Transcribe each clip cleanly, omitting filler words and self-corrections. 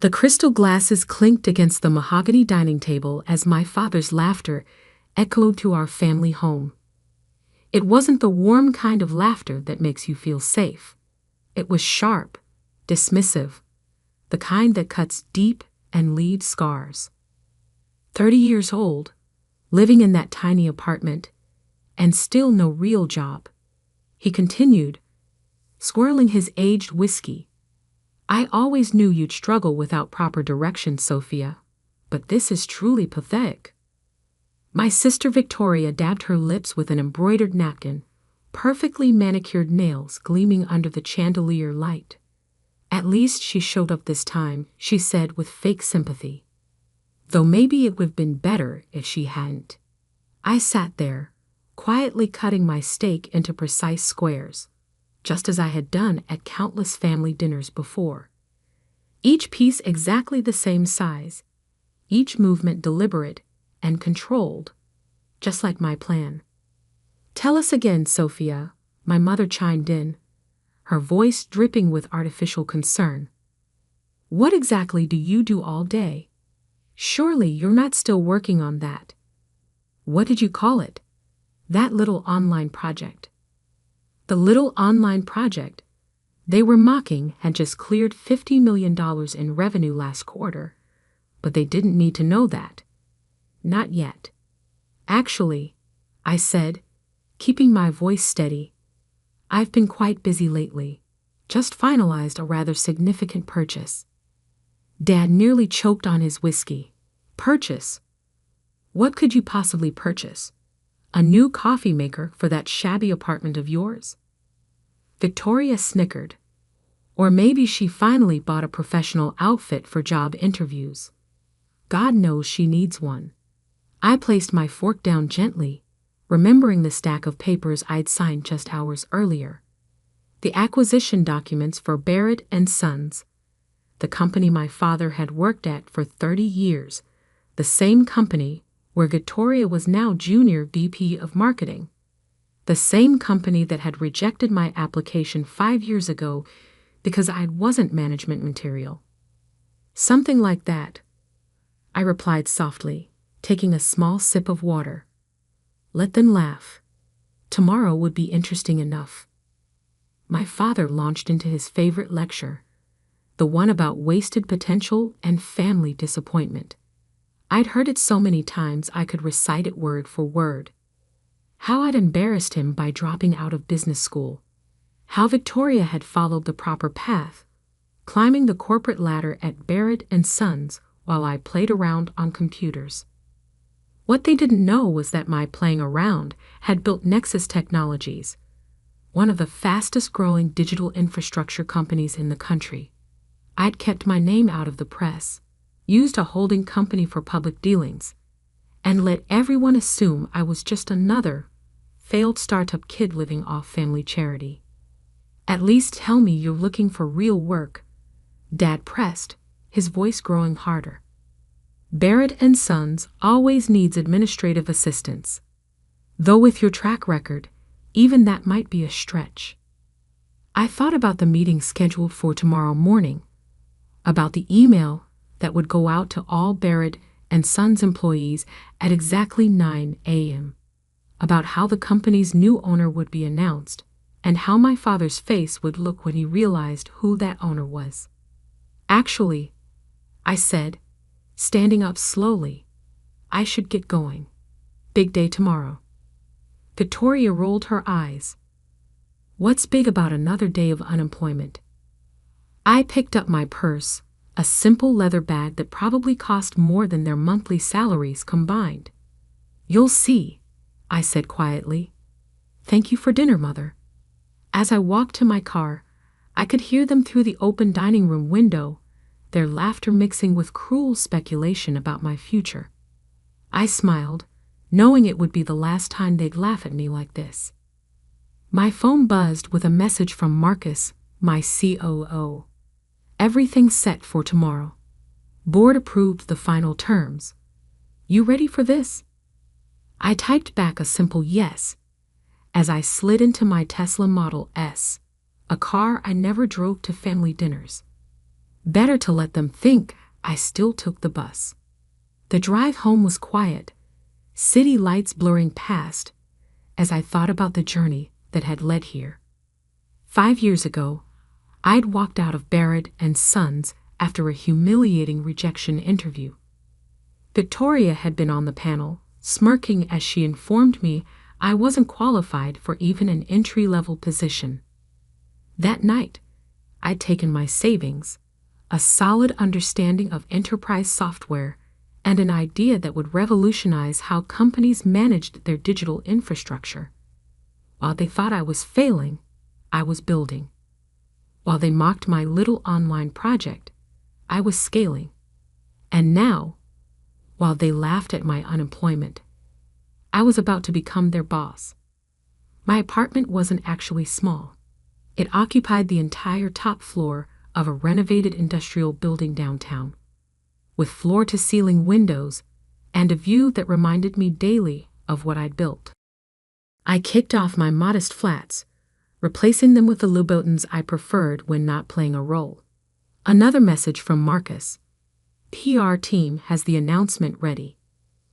The crystal glasses clinked against the mahogany dining table as my father's laughter echoed through our family home. It wasn't the warm kind of laughter that makes you feel safe. It was sharp, dismissive, the kind that cuts deep and leaves scars. 30 years old, living in that tiny apartment, and still no real job. He continued, swirling his aged whiskey. I always knew you'd struggle without proper direction, Sophia, but this is truly pathetic. My sister Victoria dabbed her lips with an embroidered napkin, perfectly manicured nails gleaming under the chandelier light. At least she showed up this time, she said with fake sympathy. Though maybe it would have been better if she hadn't. I sat there, quietly cutting my steak into precise squares, just as I had done at countless family dinners before. Each piece exactly the same size, each movement deliberate and controlled, just like my plan. Tell us again, Sophia, my mother chimed in, her voice dripping with artificial concern. What exactly do you do all day? Surely you're not still working on that. What did you call it? That little online project. The little online project they were mocking had just cleared $50 million in revenue last quarter, but they didn't need to know that. Not yet. Actually, I said, keeping my voice steady, I've been quite busy lately. Just finalized a rather significant purchase. Dad nearly choked on his whiskey. Purchase? What could you possibly purchase? A new coffee maker for that shabby apartment of yours? Victoria snickered. Or maybe she finally bought a professional outfit for job interviews. God knows she needs one. I placed my fork down gently, remembering the stack of papers I'd signed just hours earlier. The acquisition documents for Barrett & Sons, the company my father had worked at for 30 years, the same company where Victoria was now Junior VP of Marketing, the same company that had rejected my application 5 years ago because I wasn't management material. Something like that, I replied softly, taking a small sip of water. Let them laugh. Tomorrow would be interesting enough. My father launched into his favorite lecture, the one about wasted potential and family disappointment. I'd heard it so many times I could recite it word for word. How I'd embarrassed him by dropping out of business school. How Victoria had followed the proper path, climbing the corporate ladder at Barrett & Sons while I played around on computers. What they didn't know was that my playing around had built Nexus Technologies, one of the fastest-growing digital infrastructure companies in the country. I'd kept my name out of the press, used a holding company for public dealings, and let everyone assume I was just another failed startup kid living off family charity. At least tell me you're looking for real work, Dad pressed, his voice growing harder. Barrett & Sons always needs administrative assistance. Though with your track record, even that might be a stretch. I thought about the meeting scheduled for tomorrow morning, about the email that would go out to all Barrett & Sons employees at exactly 9 a.m., about how the company's new owner would be announced, and how my father's face would look when he realized who that owner was. Actually, I said, standing up slowly, I should get going. Big day tomorrow. Victoria rolled her eyes. What's big about another day of unemployment? I picked up my purse, a simple leather bag that probably cost more than their monthly salaries combined. You'll see, I said quietly. Thank you for dinner, Mother. As I walked to my car, I could hear them through the open dining room window, their laughter mixing with cruel speculation about my future. I smiled, knowing it would be the last time they'd laugh at me like this. My phone buzzed with a message from Marcus, my COO. Everything set for tomorrow. Board approved the final terms. You ready for this? I typed back a simple yes as I slid into my Tesla Model S, a car I never drove to family dinners. Better to let them think I still took the bus. The drive home was quiet, city lights blurring past, as I thought about the journey that had led here. 5 years ago, I'd walked out of Barrett and Sons after a humiliating rejection interview. Victoria had been on the panel, smirking as she informed me I wasn't qualified for even an entry-level position. That night, I'd taken my savings, a solid understanding of enterprise software, and an idea that would revolutionize how companies managed their digital infrastructure. While they thought I was failing, I was building. While they mocked my little online project, I was scaling. And now, while they laughed at my unemployment, I was about to become their boss. My apartment wasn't actually small. It occupied the entire top floor of a renovated industrial building downtown, with floor-to-ceiling windows and a view that reminded me daily of what I'd built. I kicked off my modest flats, replacing them with the Louboutins I preferred when not playing a role. Another message from Marcus. PR team has the announcement ready.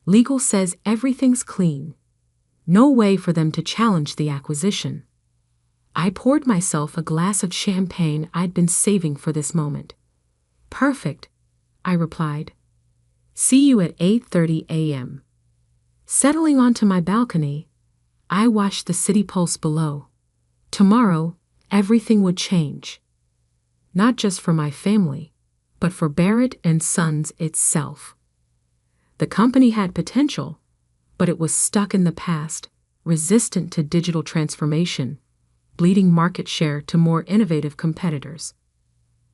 Legal says everything's clean. No way for them to challenge the acquisition. I poured myself a glass of champagne I'd been saving for this moment. Perfect, I replied. See you at 8:30 a.m. Settling onto my balcony, I watched the city pulse below. Tomorrow, everything would change. Not just for my family, but for Barrett and Sons itself. The company had potential, but it was stuck in the past, resistant to digital transformation, bleeding market share to more innovative competitors.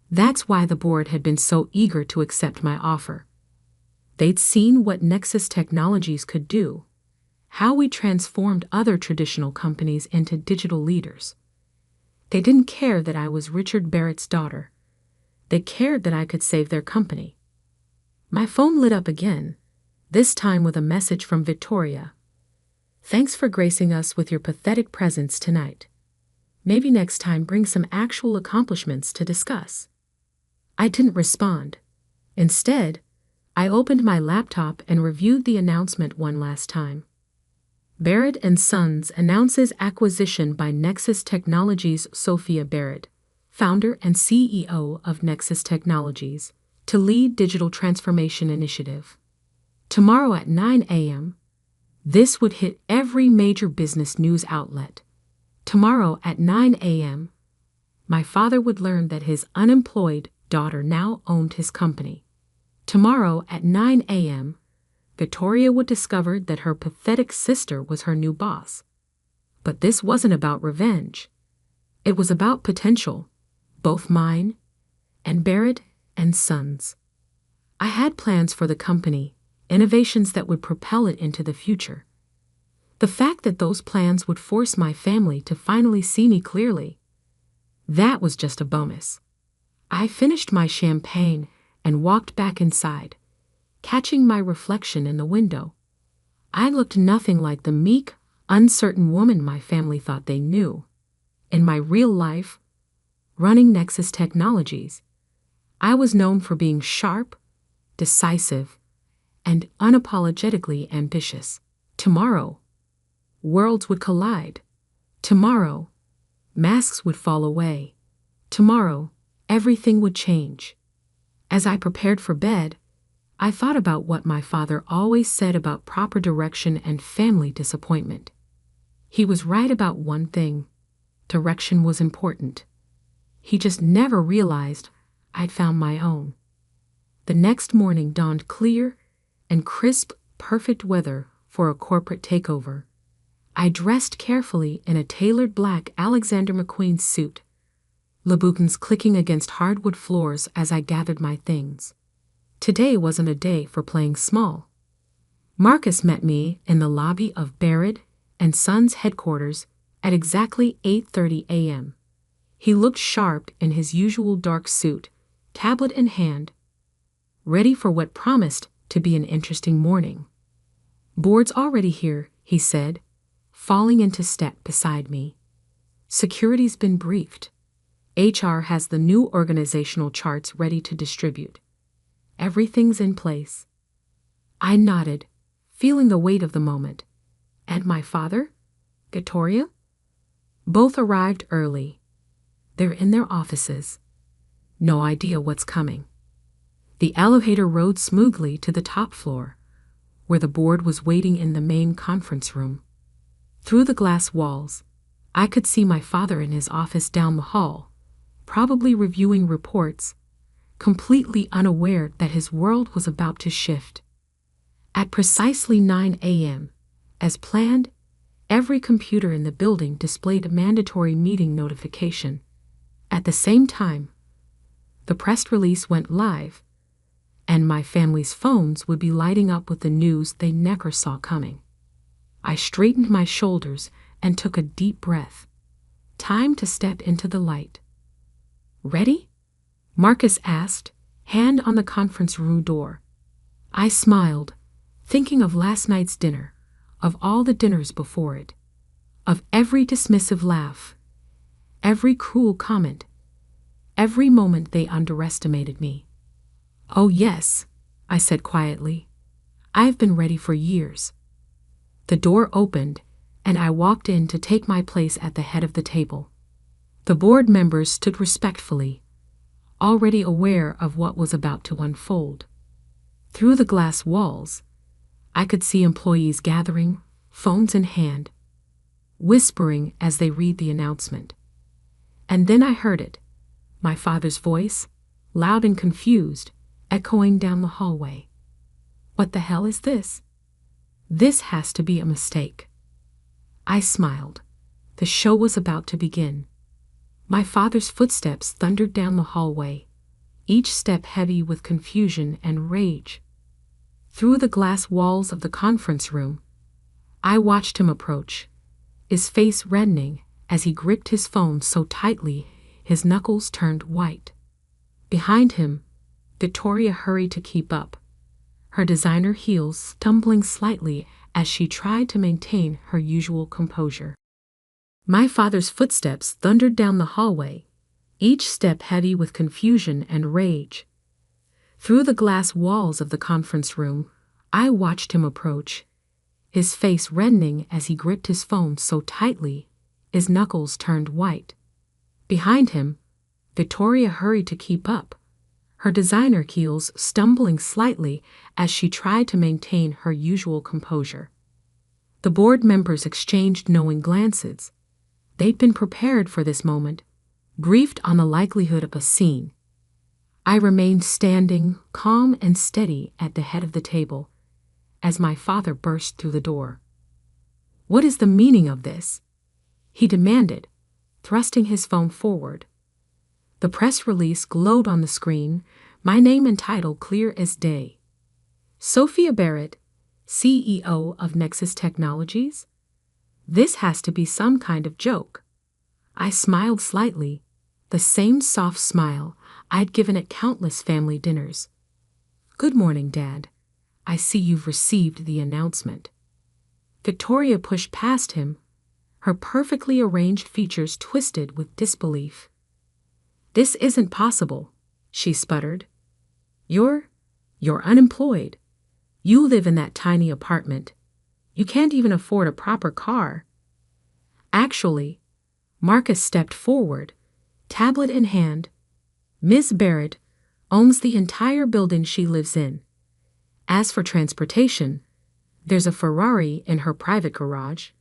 That's why the board had been so eager to accept my offer. They'd seen what Nexus Technologies could do, how we transformed other traditional companies into digital leaders. They didn't care that I was Richard Barrett's daughter. They cared that I could save their company. My phone lit up again, this time with a message from Victoria. Thanks for gracing us with your pathetic presence tonight. Maybe next time bring some actual accomplishments to discuss. I didn't respond. Instead, I opened my laptop and reviewed the announcement one last time. Barrett and Sons announces acquisition by Nexus Technologies. Sophia Barrett, founder and CEO of Nexus Technologies, to lead digital transformation initiative. Tomorrow at 9 a.m., this would hit every major business news outlet. Tomorrow at 9 a.m., my father would learn that his unemployed daughter now owned his company. Tomorrow at 9 a.m., Victoria would discover that her pathetic sister was her new boss. But this wasn't about revenge. It was about potential, both mine and Barrett and Sons. I had plans for the company, innovations that would propel it into the future. The fact that those plans would force my family to finally see me clearly, that was just a bonus. I finished my champagne and walked back inside, catching my reflection in the window. I looked nothing like the meek, uncertain woman my family thought they knew. In my real life, running Nexus Technologies, I was known for being sharp, decisive, and unapologetically ambitious. Tomorrow, worlds would collide. Tomorrow, masks would fall away. Tomorrow, everything would change. As I prepared for bed, I thought about what my father always said about proper direction and family disappointment. He was right about one thing: direction was important. He just never realized I'd found my own. The next morning dawned clear and crisp, perfect weather for a corporate takeover. I dressed carefully in a tailored black Alexander McQueen suit, Louboutins clicking against hardwood floors as I gathered my things. Today wasn't a day for playing small. Marcus met me in the lobby of Barrett and Sons headquarters at exactly 8:30 a.m. He looked sharp in his usual dark suit, tablet in hand, ready for what promised to be an interesting morning. Board's already here, he said, falling into step beside me. Security's been briefed. HR has the new organizational charts ready to distribute. Everything's in place. I nodded, feeling the weight of the moment. And my father? Victoria? Both arrived early. They're in their offices. No idea what's coming. The elevator rode smoothly to the top floor, where the board was waiting in the main conference room. Through the glass walls, I could see my father in his office down the hall, probably reviewing reports, completely unaware that his world was about to shift. At precisely 9 a.m., as planned, every computer in the building displayed a mandatory meeting notification. At the same time, the press release went live, and my family's phones would be lighting up with the news they never saw coming. I straightened my shoulders and took a deep breath. Time to step into the light. Ready? Marcus asked, hand on the conference room door. I smiled, thinking of last night's dinner, of all the dinners before it, of every dismissive laugh, every cruel comment, every moment they underestimated me. Oh yes, I said quietly. I've been ready for years. The door opened, and I walked in to take my place at the head of the table. The board members stood respectfully, already aware of what was about to unfold. Through the glass walls, I could see employees gathering, phones in hand, whispering as they read the announcement. And then I heard it, my father's voice, loud and confused, echoing down the hallway. What the hell is this? This has to be a mistake. I smiled. The show was about to begin. My father's footsteps thundered down the hallway, each step heavy with confusion and rage. Through the glass walls of the conference room, I watched him approach, his face reddening as he gripped his phone so tightly his knuckles turned white. Behind him, Victoria hurried to keep up, her designer heels stumbling slightly as she tried to maintain her usual composure. My father's footsteps thundered down the hallway, each step heavy with confusion and rage. Through the glass walls of the conference room, I watched him approach, his face reddening as he gripped his phone so tightly his knuckles turned white. Behind him, Victoria hurried to keep up, her designer heels stumbling slightly as she tried to maintain her usual composure. The board members exchanged knowing glances. They'd been prepared for this moment, briefed on the likelihood of a scene. I remained standing, calm and steady at the head of the table, as my father burst through the door. What is the meaning of this? He demanded, thrusting his phone forward. The press release glowed on the screen, my name and title clear as day. Sophia Barrett, CEO of Nexus Technologies? This has to be some kind of joke. I smiled slightly, the same soft smile I'd given at countless family dinners. Good morning, Dad. I see you've received the announcement. Victoria pushed past him, her perfectly arranged features twisted with disbelief. This isn't possible, she sputtered. You're unemployed. You live in that tiny apartment. You can't even afford a proper car. Actually, Marcus stepped forward, tablet in hand. Ms. Barrett owns the entire building she lives in. As for transportation, there's a Ferrari in her private garage,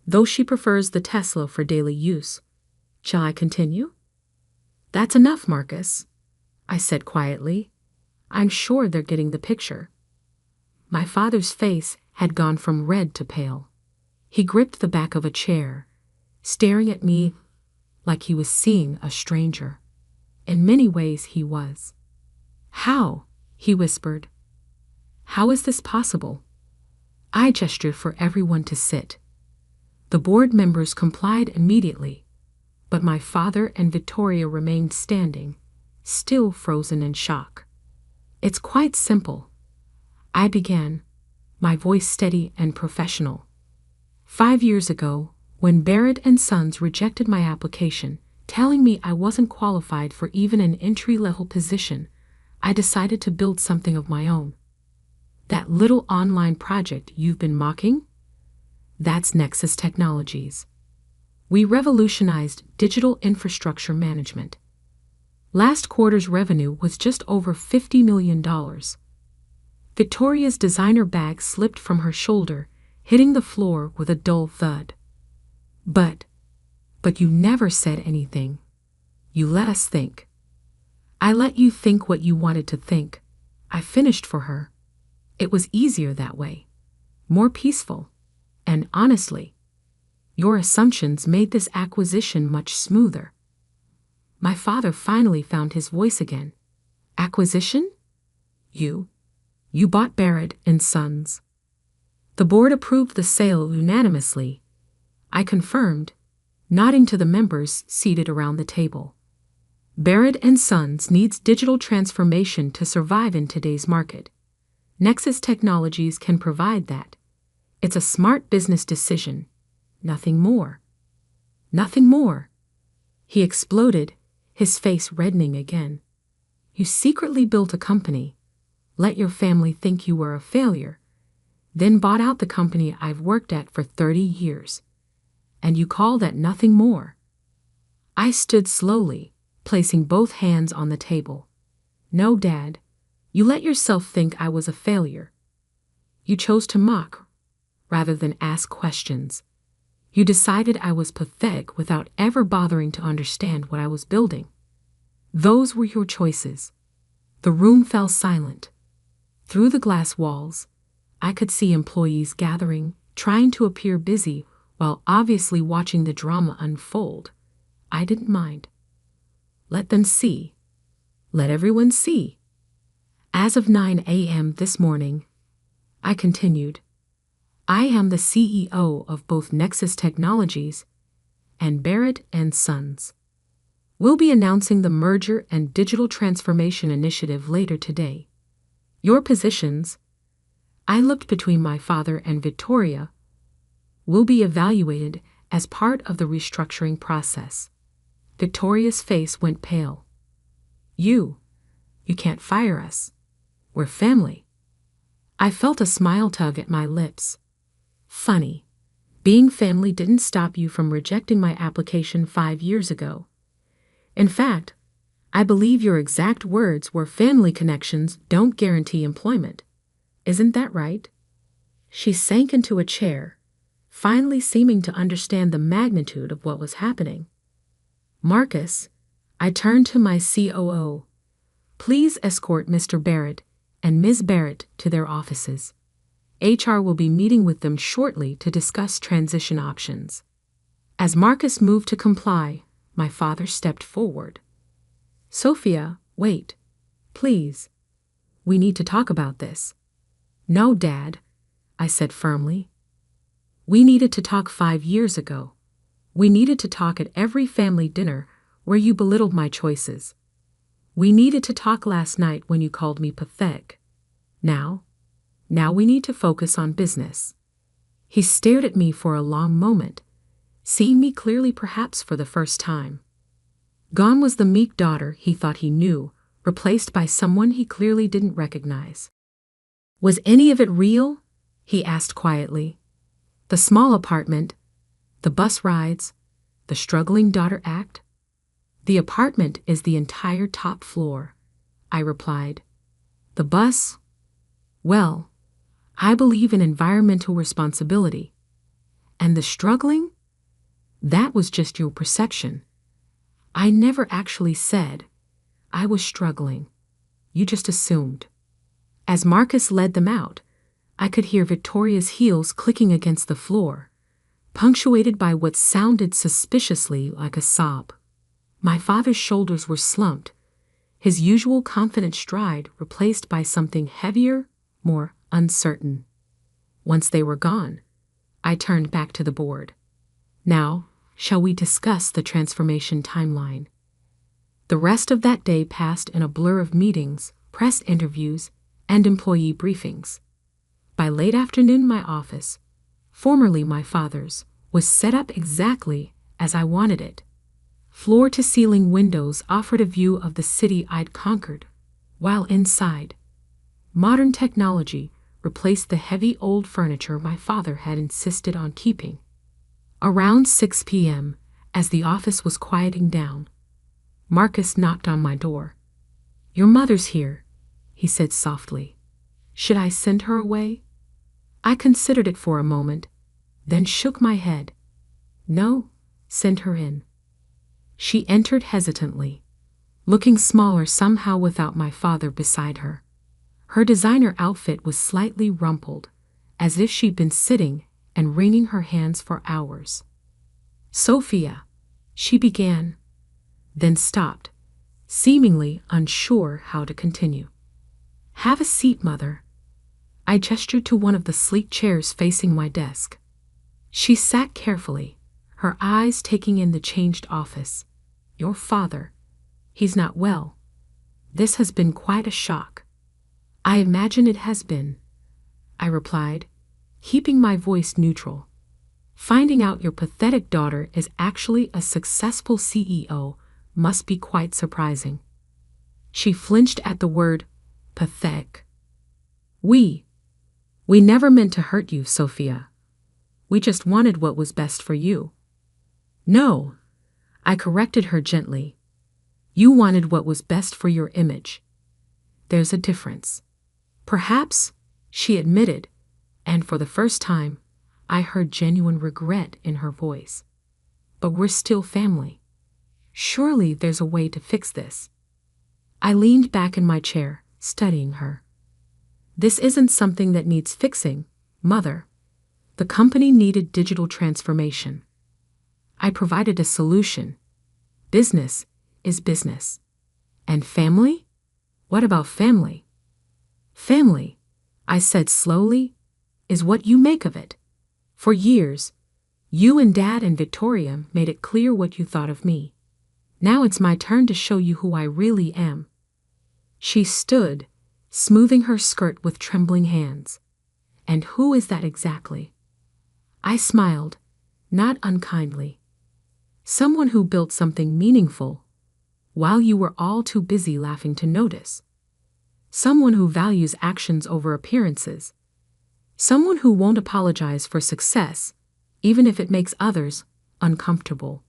though she prefers the Tesla for daily use. Shall I continue? That's enough, Marcus, I said quietly. I'm sure they're getting the picture. My father's face had gone from red to pale. He gripped the back of a chair, staring at me like he was seeing a stranger. In many ways he was. How? He whispered. How is this possible? I gestured for everyone to sit. The board members complied immediately, but my father and Victoria remained standing, still frozen in shock. It's quite simple, I began, my voice steady and professional. 5 years ago, when Barrett and Sons rejected my application telling me I wasn't qualified for even an entry-level position, I decided to build something of my own. That little online project you've been mocking? That's Nexus Technologies. We revolutionized digital infrastructure management. Last quarter's revenue was just over $50 million. Victoria's designer bag slipped from her shoulder, hitting the floor with a dull thud. But you never said anything. You let us think. I let you think what you wanted to think. I finished for her. It was easier that way. More peaceful. And honestly, your assumptions made this acquisition much smoother. My father finally found his voice again. Acquisition? You bought Barrett and Sons. The board approved the sale unanimously. I confirmed, nodding to the members seated around the table. Barrett and Sons needs digital transformation to survive in today's market. Nexus Technologies can provide that. It's a smart business decision. Nothing more. Nothing more. He exploded, his face reddening again. You secretly built a company, let your family think you were a failure, then bought out the company I've worked at for 30 years. And you call that nothing more? I stood slowly, placing both hands on the table. No, Dad. You let yourself think I was a failure. You chose to mock, rather than ask questions. You decided I was pathetic without ever bothering to understand what I was building. Those were your choices. The room fell silent. Through the glass walls, I could see employees gathering, trying to appear busy, while obviously watching the drama unfold. I didn't mind. Let them see. Let everyone see. As of 9 a.m. this morning, I continued, I am the CEO of both Nexus Technologies and Barrett and Sons. We'll be announcing the merger and digital transformation initiative later today. Your positions, I looked between my father and Victoria, will be evaluated as part of the restructuring process. Victoria's face went pale. You can't fire us. We're family. I felt a smile tug at my lips. Funny. Being family didn't stop you from rejecting my application 5 years ago. In fact, I believe your exact words were family connections don't guarantee employment. Isn't that right? She sank into a chair, finally seeming to understand the magnitude of what was happening. Marcus, I turned to my COO. Please escort Mr. Barrett and Ms. Barrett to their offices. HR will be meeting with them shortly to discuss transition options. As Marcus moved to comply, my father stepped forward. Sophia, wait. Please. We need to talk about this. No, Dad, I said firmly. We needed to talk 5 years ago. We needed to talk at every family dinner where you belittled my choices. We needed to talk last night when you called me pathetic. Now we need to focus on business. He stared at me for a long moment, seeing me clearly perhaps for the first time. Gone was the meek daughter he thought he knew, replaced by someone he clearly didn't recognize. Was any of it real? He asked quietly. The small apartment, the bus rides, the struggling daughter act? The apartment is the entire top floor, I replied. The bus? Well, I believe in environmental responsibility. And the struggling? That was just your perception. I never actually said I was struggling. You just assumed. As Marcus led them out, I could hear Victoria's heels clicking against the floor, punctuated by what sounded suspiciously like a sob. My father's shoulders were slumped, his usual confident stride replaced by something heavier, more uncertain. Once they were gone, I turned back to the board. Now, shall we discuss the transformation timeline? The rest of that day passed in a blur of meetings, press interviews, and employee briefings. By late afternoon, my office, formerly my father's, was set up exactly as I wanted it. Floor-to-ceiling windows offered a view of the city I'd conquered, while inside, modern technology replaced the heavy old furniture my father had insisted on keeping. Around 6 p.m., as the office was quieting down, Marcus knocked on my door. "Your mother's here," he said softly. "Should I send her away?" I considered it for a moment, then shook my head. "No, send her in." She entered hesitantly, looking smaller somehow without my father beside her. Her designer outfit was slightly rumpled, as if she'd been sitting and wringing her hands for hours. "Sophia," she began, then stopped, seemingly unsure how to continue. "Have a seat, Mother." I gestured to one of the sleek chairs facing my desk. She sat carefully, her eyes taking in the changed office. "Your father, he's not well. This has been quite a shock." "I imagine it has been," I replied, keeping my voice neutral. "Finding out your pathetic daughter is actually a successful CEO must be quite surprising." She flinched at the word pathetic. We never meant to hurt you, Sophia. We just wanted what was best for you." "No," I corrected her gently. "You wanted what was best for your image. There's a difference." "Perhaps," she admitted, and for the first time, I heard genuine regret in her voice. "But we're still family. Surely there's a way to fix this." I leaned back in my chair, studying her. "This isn't something that needs fixing, Mother. The company needed digital transformation. I provided a solution. Business is business. And family? What about family?" "Family," I said slowly, "is what you make of it. For years, you and Dad and Victoria made it clear what you thought of me. Now it's my turn to show you who I really am." She stood, smoothing her skirt with trembling hands. "And who is that exactly?" I smiled, not unkindly. "Someone who built something meaningful, while you were all too busy laughing to notice. Someone who values actions over appearances. Someone who won't apologize for success, even if it makes others uncomfortable."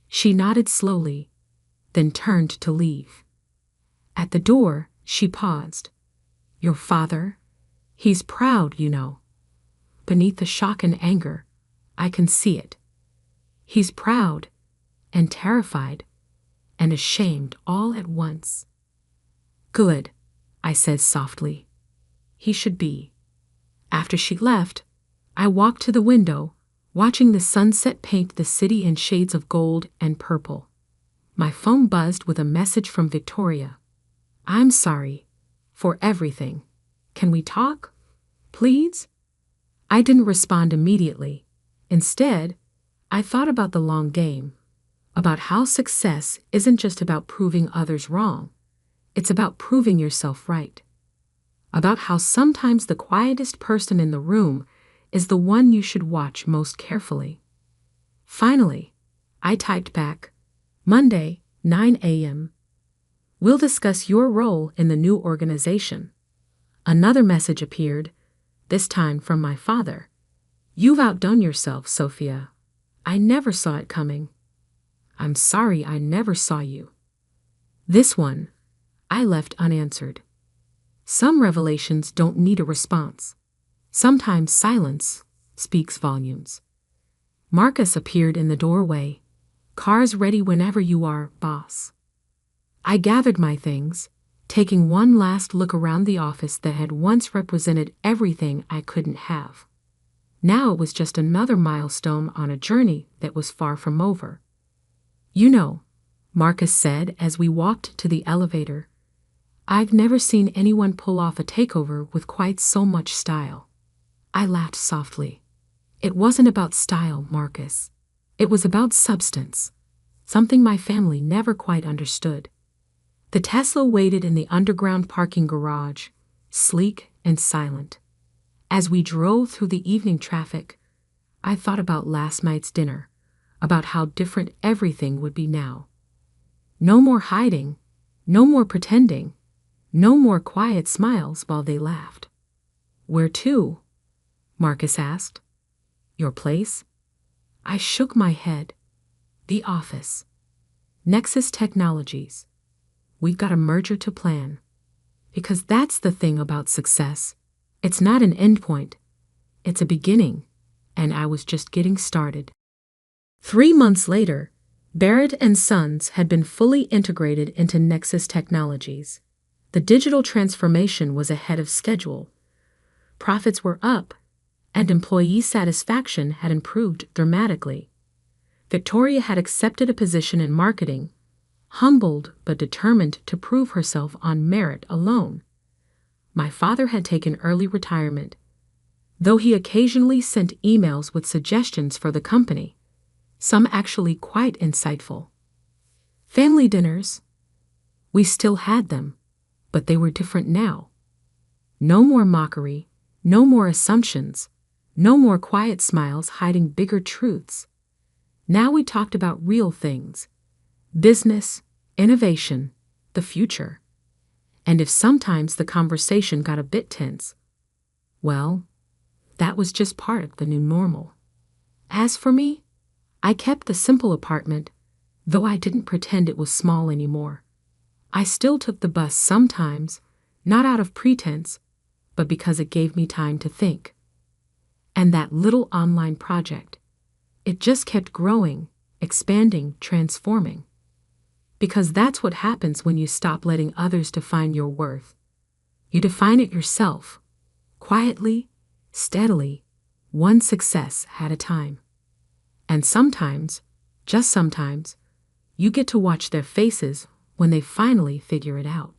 She nodded slowly, then turned to leave. At the door, she paused. "Your father? He's proud, you know." Beneath the shock and anger, I can see it. He's proud, and terrified, and ashamed all at once. "Good," I said softly. "He should be." After she left, I walked to the window, watching the sunset paint the city in shades of gold and purple. My phone buzzed with a message from Victoria. "I'm sorry. For everything. Can we talk? Please?" I didn't respond immediately. Instead, I thought about the long game, about how success isn't just about proving others wrong. It's about proving yourself right. About how sometimes the quietest person in the room is the one you should watch most carefully. Finally, I typed back, "Monday, 9 a.m. We'll discuss your role in the new organization." Another message appeared, this time from my father. "You've outdone yourself, Sophia. I never saw it coming. I'm sorry I never saw you." This one, I left unanswered. Some revelations don't need a response. Sometimes silence speaks volumes. Marcus appeared in the doorway. "Car's ready whenever you are, boss." I gathered my things, taking one last look around the office that had once represented everything I couldn't have. Now it was just another milestone on a journey that was far from over. "You know," Marcus said as we walked to the elevator, "I've never seen anyone pull off a takeover with quite so much style." I laughed softly. "It wasn't about style, Marcus. It was about substance, something my family never quite understood." The Tesla waited in the underground parking garage, sleek and silent. As we drove through the evening traffic, I thought about last night's dinner, about how different everything would be now. No more hiding, no more pretending, no more quiet smiles while they laughed. "Where to?" Marcus asked. "Your place?" I shook my head. "The office. Nexus Technologies. We've got a merger to plan." Because that's the thing about success. It's not an endpoint. It's a beginning, and I was just getting started. 3 months later, Barrett and Sons had been fully integrated into Nexus Technologies. The digital transformation was ahead of schedule. Profits were up, and employee satisfaction had improved dramatically. Victoria had accepted a position in marketing, humbled but determined to prove herself on merit alone. My father had taken early retirement, though he occasionally sent emails with suggestions for the company, some actually quite insightful. Family dinners. We still had them, but they were different now. No more mockery, no more assumptions, no more quiet smiles hiding bigger truths. Now we talked about real things: business, innovation, the future. And if sometimes the conversation got a bit tense, well, that was just part of the new normal. As for me, I kept the simple apartment, though I didn't pretend it was small anymore. I still took the bus sometimes, not out of pretense, but because it gave me time to think. And that little online project, it just kept growing, expanding, transforming. Because that's what happens when you stop letting others define your worth. You define it yourself, quietly, steadily, one success at a time. And sometimes, just sometimes, you get to watch their faces when they finally figure it out.